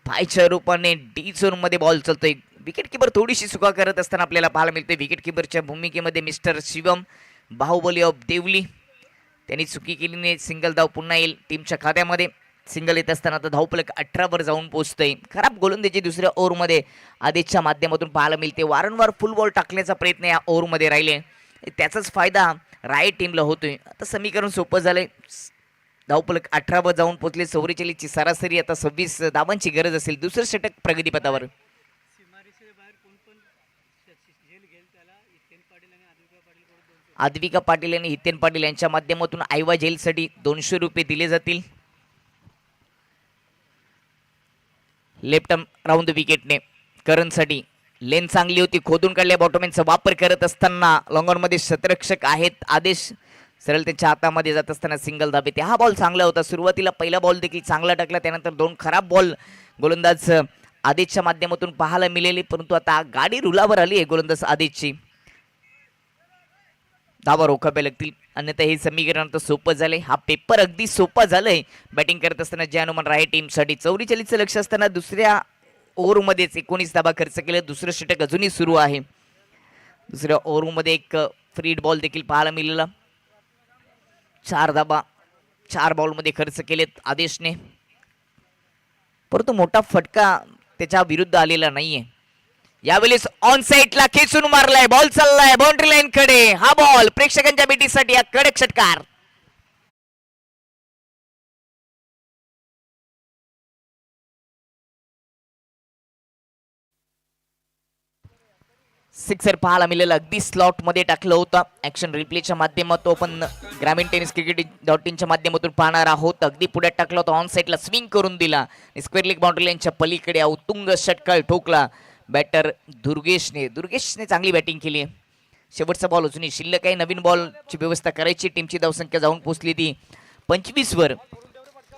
[SPEAKER 4] पायच्या रूपाने डी झोन मध्ये बॉल चालतोय. विकेट किपर थोडीशी चुका करत असताना आपल्याला पाहायला मिळते. विकेट किपरच्या भूमिकेमध्ये मिस्टर शिवम बाहुबली ऑफ देवली, त्यांनी चुकी केली नाही. सिंगल धाव पुन्हा येईल टीमच्या खात्यामध्ये. सिंगल येत असताना आता धावफलक 18 वर जाऊन पोहोचतोय. खराब गोलंदाजी दुसऱ्या ओव्हरमध्ये आदेशच्या माध्यमातून पाहायला मिळते. वारंवार फुल बॉल टाकण्याचा प्रयत्न या ओव्हरमध्ये राहिले, त्याचाच फायदा राईट टीमला होतोय. आता समीकरण सोपं झालंय. धावफलक 18 वर जाऊन पोहोचले. 44 ची सरासरी, आता 26 धावांची गरज असेल. दुसरं षटक प्रगतीपथावर. आद्विका पाटील आणि हितेन पाटील यांच्या माध्यमातून आयवा जेलसाठी 200 रुपये दिले जातील. लेफ्ट राऊंड विकेटने करणसाठी लेन चांगली होती, खोदून काढल्या. बॉटमॅनचा वापर करत असताना लॉंगॉनमध्ये शतरक्षक आहेत आदेश, सरळ त्यांच्या हातामध्ये जात असताना सिंगल धाबे. हा बॉल चांगला होता. सुरुवातीला पहिला बॉल देखील चांगला टाकला, त्यानंतर 2 खराब बॉल गोलंदाज आदेशच्या माध्यमातून पाहायला मिळाली, परंतु आता गाडी रुलावर आली आहे गोलंदाज आदेशची. धावा रोखावे लागतील, अन्यथा हे समीकरण तर सोपं झालंय. हा पेपर अगदी सोपा झालंय बॅटिंग करत असताना जे अनुमान राईट टीमसाठी. 44चं लक्ष असताना दुसऱ्या ओव्हरमध्येच 19 धाबा खर्च केले. दुसरं षटक अजूनही सुरू आहे. दुसऱ्या ओव्हरमध्ये एक फ्रीड बॉल देखील पाहायला मिळाला. 4 धाबा 4 बॉलमध्ये खर्च केलेत आदेशने, परंतु मोठा फटका त्याच्या विरुद्ध आलेला नाहीये. यावेळेस ऑन साइडला खेचून मारलाय, बॉल चाललाय बाउंड्री लाईन कडे. हा बॉल प्रेक्षकांच्या भेटीसाठी हा कडक षटकार. सिक्सर पाहायला मिळालं, अगदी स्लॉट मध्ये टाकलं होतं. ऍक्शन रिप्लेच्या माध्यमातून आपण ग्रामीण टेनिस क्रिकेट.inच्या माध्यमातून पाहणार आहोत. अगदी पुढे टाकलं होतं, ऑन साइडला स्विंग करून दिला. स्क्वेअर लेग बाउंड्री लाईनच्या पलीकडे उत्तुंग षटकार ठोकला बॅटर दुर्गेशने चांगली बॅटिंग केली. शेवटचा बॉल अजूनही शिल्लक आहे. नवीन बॉलची व्यवस्था करायची. टीमची धावसंख्या जाऊन पोहोचली ती 25 वर.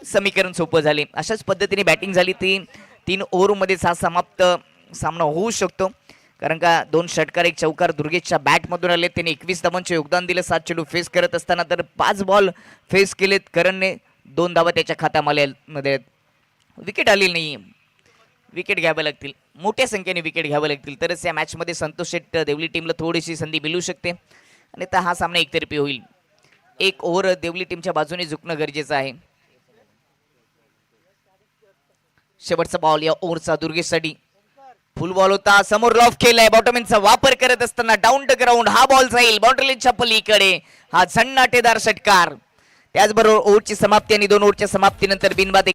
[SPEAKER 4] समीकरण सोपं झाले. अशाच पद्धतीने बॅटिंग झाली ती 3 ओव्हरमध्येच हा समाप्त सामना होऊ शकतो, कारण का 2 षटकार 1 चौकार दुर्गेशच्या बॅटमधून आले. त्याने 21 धावांचे योगदान दिलं 7 चेंडू फेस करत असताना, तर 5 बॉल फेस केलेत. करणने 2 धावा त्याच्या खात्यामध्ये. विकेट आलेली नाही. विकेट घ्यावे लागतील, मोठ्या संख्येने विकेट घ्यावे लागतील, तरच या मॅचमध्ये संतोष शेट देवली टीमला थोडीशी संधी मिळू शकते आणि तर हा सामना एकतर्फी होईल. 1 ओव्हर देवली टीमच्या बाजूने झुकणं गरजेचं आहे. शेवटचा बॉल या ओव्हरचा दुर्गेशसाठी फुल बॉल होता. समोर लॉफ केलाय, बॉटमॅनचा वापर करत असताना डाऊन द ग्राउंड हा बॉल जाईल बाउंड्री लाईनच्या पलीकडे. हा झन्नाटेदार षटकार. त्याचबरोबर ओव्हरची समाप्ती आणि 2 ओव्हरच्या समाप्तीनंतर बिनबाद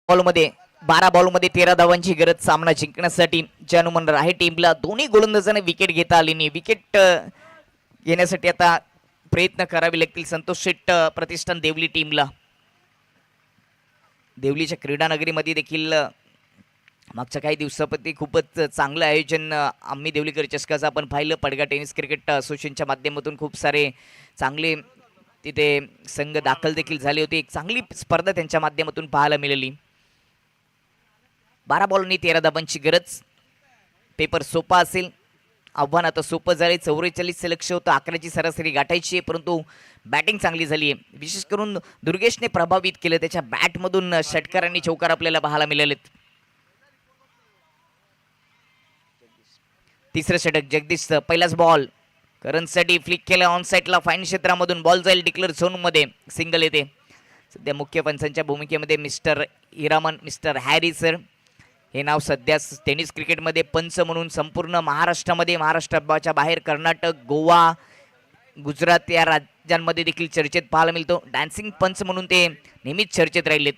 [SPEAKER 4] बॉलमध्ये 12 बॉलमध्ये 13 धावांची गरज सामना जिंकण्यासाठी. जनुमन राहे टीमला दोन्ही गोलंदाजांनी विकेट घेता आली नाही. विकेट घेण्यासाठी आता प्रयत्न करावे लागतील संतोष शेट प्रतिष्ठान देवली टीमला. देवलीच्या क्रीडानगरीमध्ये देखील मागच्या काही दिवसापती खूपच चांगलं आयोजन आम्ही देवलीकर चषकाचं आपण पाहिलं. पडगा टेनिस क्रिकेट असोसिएशनच्या माध्यमातून खूप सारे चांगले तिथे संघ दाखल देखील झाले होते. एक चांगली स्पर्धा त्यांच्या माध्यमातून पाहायला मिळाली. 12 बॉलनी 13 धाबांची गरज. पेपर सोपा असेल, आव्हान आता सोपं झाले. 44 लक्ष होतं, 11ची सरासरी गाठायची आहे, परंतु बॅटिंग चांगली झाली आहे. विशेष करून दुर्गेशने प्रभावित केलं. त्याच्या बॅटमधून षटकार आणि चौकार आपल्याला पाहायला मिळालेत. तिसरं षटक जगदीशचं. पहिलाच बॉल करणसाठी फ्लिक केलं ऑन साईडला. फाईन क्षेत्रामधून बॉल जाईल डिक्लेअर झोनमध्ये. सिंगल येते. सध्या मुख्य पंचांच्या भूमिकेमध्ये mister Hiraman, mister Harry sir हे नाव सध्या टेनिस क्रिकेटमध्ये पंच म्हणून संपूर्ण महाराष्ट्रामध्ये, महाराष्ट्राच्या बाहेर कर्नाटक, गोवा, गुजरात या राज्यांमध्ये देखील चर्चेत पाहायला मिळतो. डान्सिंग पंच म्हणून ते नेहमीच चर्चेत राहिलेत.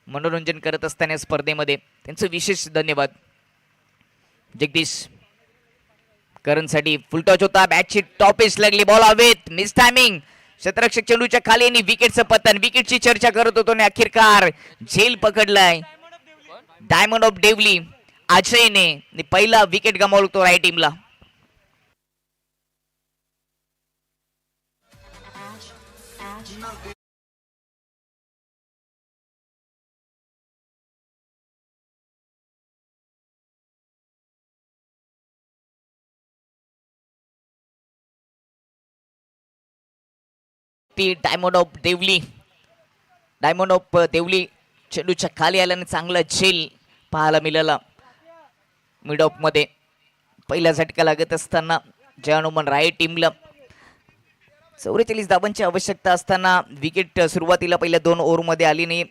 [SPEAKER 4] मनोरंजन करत असताना स्पर्धेमध्ये त्यांचं विशेष धन्यवाद. जगदीश करणसाठी फुल टॉच होता. बॅटची टॉप एज लागली. बॉल हवेत. Miss timing. क्षेत्ररक्षक चेंडूच्या खाली आणि विकेटचं पतन. विकेटची चर्चा करत होतो आणि अखेरकार झेल पकडलाय डायमंड ऑफ देवली अजयने. पहिला विकेट गमावला तो राईट टीमला. डायमंड ऑफ देवली, डायमंड ऑफ देवली चेंडूच्या खाली आल्याने चांगला झेल पाहायला मिळाला. मिड ऑफ मध्ये पहिला झटका लागत असताना जय हनुमान राय टीमला 44 धाबांची आवश्यकता असताना विकेट सुरुवातीला पहिल्या 2 ओव्हरमध्ये आली नाही.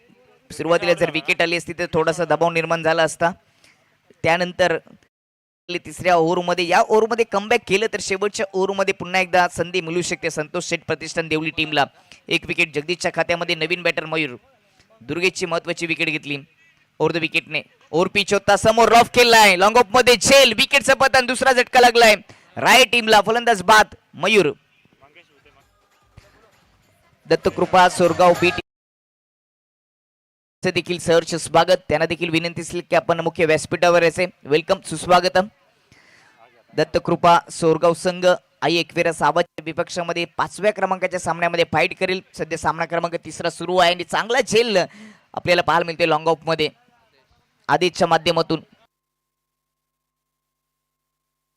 [SPEAKER 4] सुरुवातीला जर विकेट आली असती तर थोडासा दबाव निर्माण झाला असता. त्यानंतर तिसऱ्या ओव्हरमध्ये या ओव्हरमध्ये कमबॅक केलं तर शेवटच्या ओव्हरमध्ये पुन्हा एकदा संधी मिळू शकते संतोष शेठ प्रतिष्ठान देवली टीमला. एक विकेट जगदीशच्या खात्यामध्ये. नवीन बॅटर मयूर दुर्गेशची महत्वाची विकेट घेतली ओव्हर द विकेटने. ओव्हर पिच होता समोर रफ केलाय. लॉंग ऑफ मध्ये झेल. विकेटचा पतन. दुसरा झटका लागलाय राय टीमला. फलंदाज बाद मयूर. दत्तकृपा सोरगाव बी देखील सहर्ष स्वागत. त्यांना देखील विनंती असेल की आपण मुख्य व्यासपीठावर यायचे. वेलकम, सुस्वागतम. दत्तकृपा सोरगाव संघ आई एकविरा सावध विपक्षामध्ये 5व्या क्रमांकाच्या सामन्यामध्ये फाईट करेल. सध्या सामना क्रमांक 3 सुरू आहे आणि चांगला झेल आपल्याला पाहायला मिळते लॉंग ऑफ मध्ये आदितच्या माध्यमातून.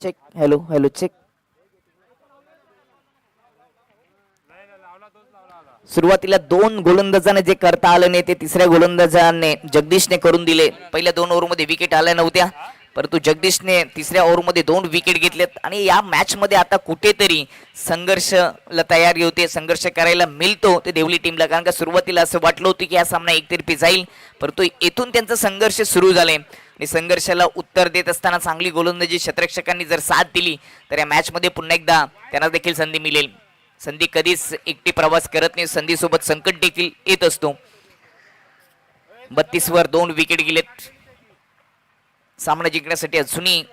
[SPEAKER 4] चेक. Hello hello check. सुरुवातीला 2 गोलंदाजाने जे करता आलं नाही ते तिसऱ्या गोलंदाजाने जगदीशने करून दिले. पहिल्या 2 ओव्हरमध्ये विकेट आल्या नव्हत्या, परंतु जगदीशने तिसऱ्या ओव्हरमध्ये 2 विकेट घेतलेत आणि या मॅच मध्ये आता कुठेतरी संघर्षला तयारी होते. संघर्ष करायला मिळतो ते देवली टीमला. कारण का सुरुवातीला असं वाटलं होतं की हा सामना एकतर्फी जाईल, परंतु येथून त्यांचा संघर्ष सुरू झाले आणि संघर्षाला उत्तर देत असताना चांगली गोलंदाजी क्षेत्ररक्षकांनी जर साथ दिली तर या मॅच मध्ये पुन्हा एकदा त्यांना देखील संधी मिळेल. संधी कधीच एकटी प्रवास करत नाही. संधीसोबत संकट देखील येत असतो. 32 वर 2 विकेट गेलेत. सामना जिंकण्यासाठी अजूनही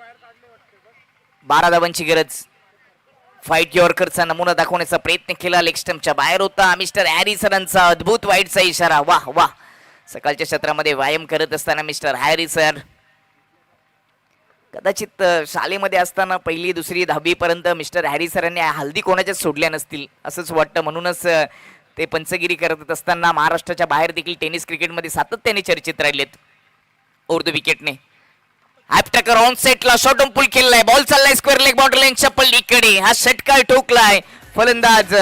[SPEAKER 4] 12 धावांची गरज. फाईट यॉर्करचा नमुना दाखवण्याचा प्रयत्न केला. लेग स्टंपच्या बाहेर होता. मिस्टर हॅरी सरांचा अद्भुत वाईटचा इशारा. वाह वाह. सकाळच्या क्षेत्रामध्ये व्यायाम करत असताना मिस्टर हॅरी सर कदाचित शाळेमध्ये असताना 1ली 2री 10वी पर्यंत मिस्टर हॅरी सरांनी हल्दी कोणाच्याच सोडल्या नसतील असंच वाटतं. म्हणूनच ते पंचगिरी करत असताना महाराष्ट्राच्या बाहेर देखील टेनिस क्रिकेटमध्ये सातत्याने चर्चेत राहिलेत. Over the विकेटने ॲपटॅकर on सेटला short on पुल केलाय. बॉल चाललाय स्क्वेअर लेग बाउंड्री लाईनच्या पल्लीकडे. हा षटकार ठोकलाय फलंदाज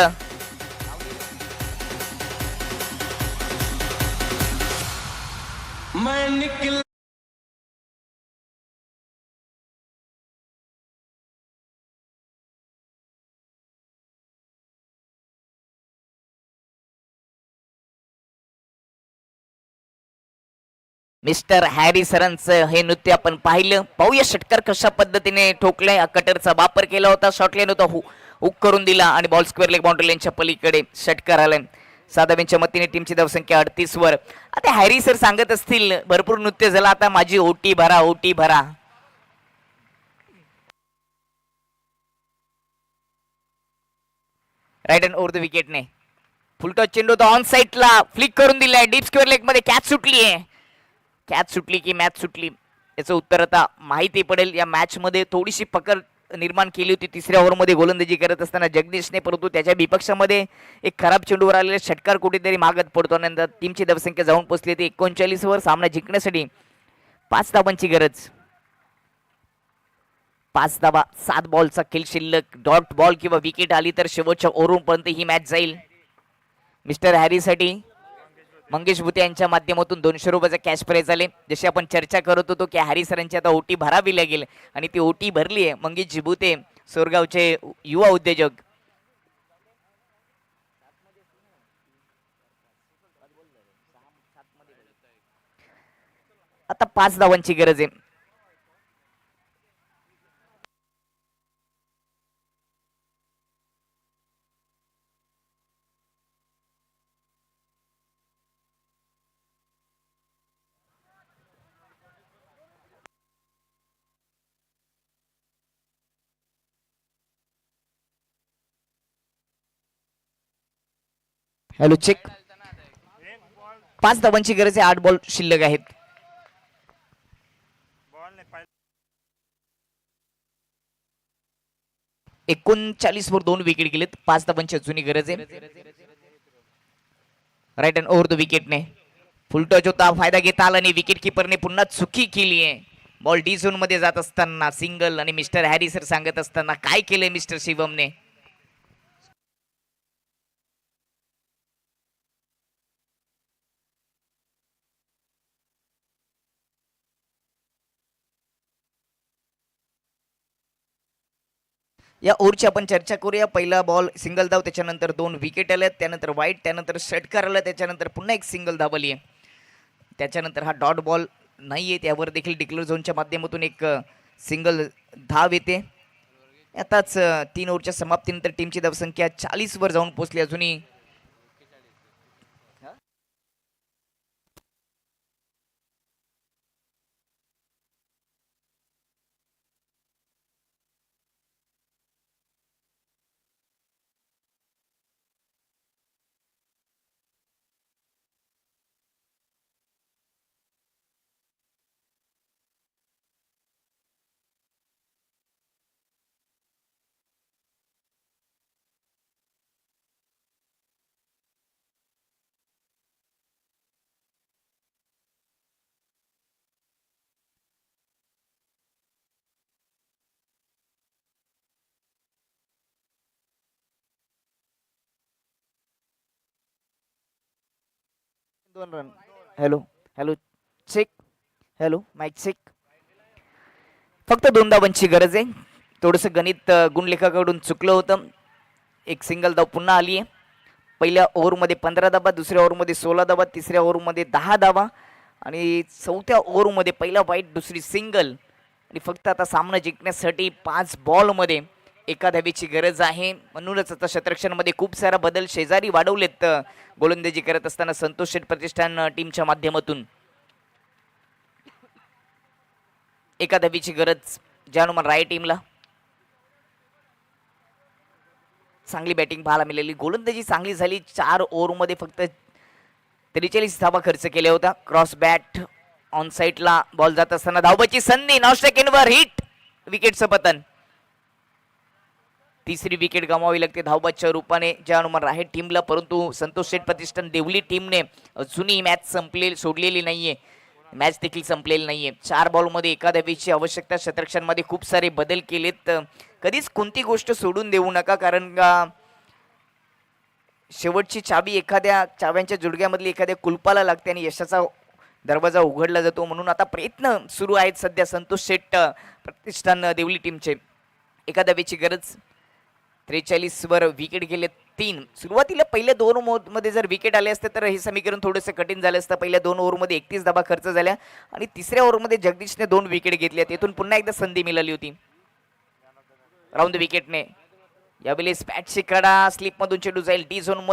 [SPEAKER 4] मिस्टर हॅरी सरांचं हे नृत्य आपण पाहिलं. पाहूया षटकार कशा पद्धतीने ठोकलाय. कटरचा वापर केला होता. शॉर्ट लाईन होता, हुक करून दिला आणि बॉल स्क्वेअर लेग बाउंड्री लाईनच्या पलीकडे षटकार आलाय. साधावेंच्या मतीने टीमची धावसंख्या 38 वर. आता हॅरी सर सांगत असतील भरपूर नृत्य झालं, आता माझी ओटी भरा, ओटी भरा. राईट अँड ओव्हर द विकेटने फुलटॉस चेंडू तो ऑन साईडला फ्लिक करून दिलाय डीप स्क्वेअर लेग मध्ये. कॅच सुटली आहे. कॅच सुटली की मॅच सुटली याचं उत्तर आता माहिती पडेल. या मॅच मध्ये थोडीशी पकड निर्माण केली होती तिसऱ्या ओव्हरमध्ये गोलंदाजी करत असताना जगदीशने, परंतु त्याच्या विपक्षामध्ये एक खराब चेंडूवर आलेला षटकार कुठेतरी मागत पडतो. नंतर टीमची धावसंख्या जाऊन पोहोचली ती 39 वर. सामना जिंकण्यासाठी 5 धावांची गरज. 5 धावा 7 बॉलचा खेळ शिल्लक. डॉट बॉल किंवा विकेट आली तर शेवटच्या ओव्हरपर्यंत ही मॅच जाईल. मिस्टर हॅरीसाठी मंगेश भुते यांच्या माध्यमातून 200 रुपयाचा कॅश प्राइज आले. जशी आपण चर्चा करत होतो की हॅरी सरांची आता ओटी भरावी लागेल आणि ती ओटी भरली आहे. मंगेश भुते सोरगावचे युवा उद्योजक. आता 5 धावांची गरज आहे. Hello check. 5 धावांची गरज आहे. 8 बॉल शिल्लक आहेत. एकोणचाळीस वर 2 विकेट गेलेत. 5 धावांची अजूनही गरज आहे. राईट अँड ओव्हर द विकेटने फुलटॉस होता. फायदा घेता आला आणि विकेट किपरने पुन्हा चुकी केली आहे. बॉल डी झोन मध्ये जात असताना सिंगल आणि मिस्टर हॅरी सर सांगत असताना काय केलंय मिस्टर शिवमने. या ओव्हरची आपण चर्चा करूया. पहिला बॉल सिंगल धाव, त्याच्यानंतर 2 विकेट आल्यात, त्यानंतर वाईट, त्यानंतर षटकार आला, त्याच्यानंतर पुन्हा एक सिंगल धाव आली आहे. त्याच्यानंतर हा डॉट बॉल नाहीये, त्यावर देखील डिक्लेअर झोनच्या माध्यमातून एक सिंगल धाव येते. आताच 3 ओव्हरच्या समाप्तीनंतर टीमची धावसंख्या 40 वर जाऊन पोहोचली. अजूनही दोन run. Hello hello check. Hello mike check. फक्त 2 धावांची गरज आहे. थोडंसं गणित गुणलेखाकडून चुकलं होतं. एक सिंगल धाव पुन्हा आली आहे. पहिल्या ओव्हरमध्ये 15 धावा, दुसऱ्या ओव्हरमध्ये 16 धावा, तिसऱ्या ओव्हरमध्ये 10 धावा आणि चौथ्या ओव्हरमध्ये पहिला वाईट, दुसरी सिंगल आणि फक्त आता सामना जिंकण्यासाठी 5 बॉलमध्ये 1 धावेची गरज आहे. म्हणूनच आता शतरक्षणमध्ये खूप सारा बदल शेजारी वाढवलेत गोलंदाजी करत असताना संतोष शेठ प्रतिष्ठान टीमच्या माध्यमातून. 1 धावेची गरज ज्यानुमान राय टीमला. चांगली बॅटिंग पाहायला मिळाली. गोलंदाजी चांगली झाली. 4 ओव्हरमध्ये फक्त 43 धावा खर्च केल्या होत्या. क्रॉस बॅट ऑन साईडला बॉल जात असताना धावबाची संधी. Not second var hit. विकेटचं पतन. तिसरी विकेट गमावी लागते धावबाच्या रूपाने ज्या अनुमान राहे टीमला. परंतु संतोष शेठ प्रतिष्ठान देवली टीमने अजूनही मॅच सोडलेली नाहीये. मॅच देखील संपलेली नाहीये. 4 बॉलमध्ये 1 धावेची आवश्यकता. शतरक्षणमध्ये खूप सारे बदल केलेत. कधीच कोणती गोष्ट सोडून देऊ नका, कारण शेवटची चावी एखाद्या चाव्यांच्या जुडग्यामधली एखाद्या कुलपाला लागते आणि यशाचा दरवाजा उघडला जातो. म्हणून आता प्रयत्न सुरू आहेत सध्या संतोष शेठ प्रतिष्ठान देवली टीमचे. 1 धावेची गरज. 43 वर विकेट गेले 3. सुरुवातीला पहिल्या 2 ओव्हरमध्ये जर विकेट आले असते तर हे समीकरण थोडंसं कठीण झालं असतं. पहिल्या 2 ओव्हरमध्ये 31 धावा खर्च झाल्या आणि तिसऱ्या ओव्हरमध्ये जगदीशने 2 विकेट घेतल्या. तिथून पुन्हा एकदा संधी मिळाली होती राऊंड विकेटने. यावेळेस बॅटची कडा स्लिपमधून चेंडू जाईल डी झोन मध्ये.